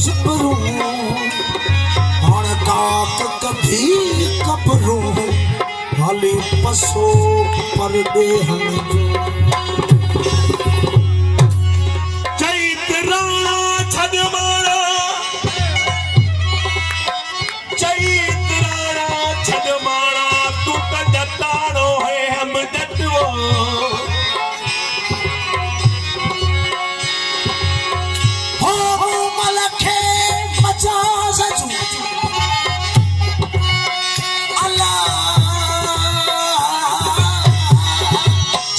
जबरू हण काक कभी कपरू हाली पसो पर देहन जो चैत्र छदमाणा तू तो जताड़ो है हम जटवो हो मलखे मजाज जू अल्लाह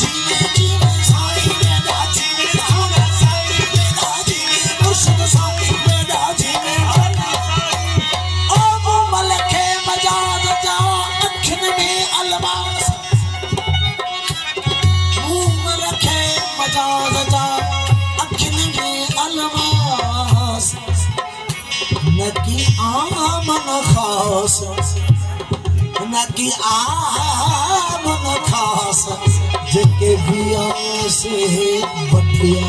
जीवे जीवे साई बेदा जीवे सोना साई बेदा जीवे मुर्शिद साई बेदा जीवे ओ मलखे मजाज जा अखिन में अलमास मुंह रखे मजाज जा अखिन में अलमास नकी आमन खास नकी आमन खास जेके बिया से बठिया